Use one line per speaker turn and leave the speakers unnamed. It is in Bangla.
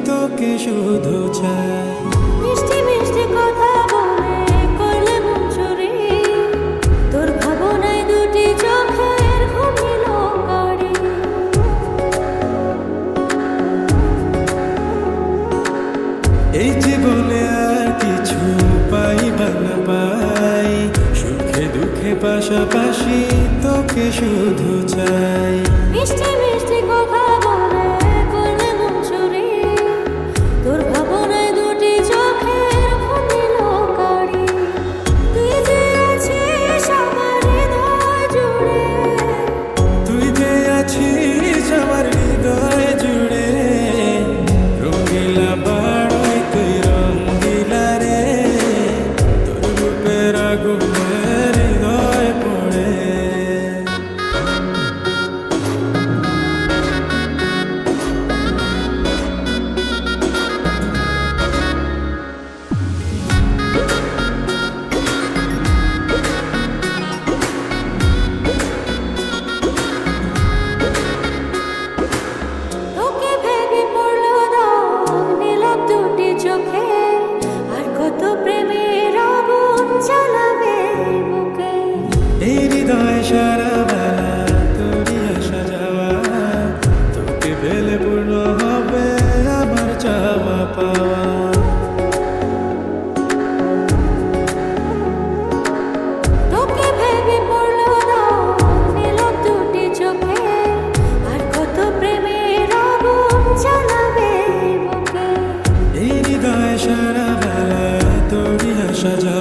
তোকে শুধু চাই।
মিষ্টি মিষ্টি কথা বলে করলে মন চুরি, তোর ভাবনায় দুটি চোখের ঘুমিল কারি।
এই জীবনে আর কিছু পাই বা না পাই, সুখে দুঃখে পাশাপাশি তোকে শুধু চাই।
মিষ্টি মিষ্টি কথা বলে করলে মন চুরি, তোর ভাবনায় দুটি চোখের ঘুমিল কারি। তুই যে আছিস আমার হৃদয় জুড়ে,
তুই যে আছিস আমার হৃদয় জুড়ে, রঙিলা বাড়ই তুই রঙিলা রে, তোর রূপের আগুনে হৃদয় পড়ে।
তোকে ভেবে পড়লো দাগ নীলাভ দুটি চোখে, আর কত প্রেমের আগুন জ্বালাবে বুকে।
এই হৃদয় সারা বেলা তোরই আসা যাওয়া, তোকে পেলে পূর্ণ হবে আমার চাওয়া পাওয়া।
তোকে ভেবে পড়লো দাগ নীলাভ দুটি চোখে, আর কত প্রেমের আগুন জ্বালাবে বুকে।
এই হৃদয় সারা বেলা তোরই আসা যাওয়া।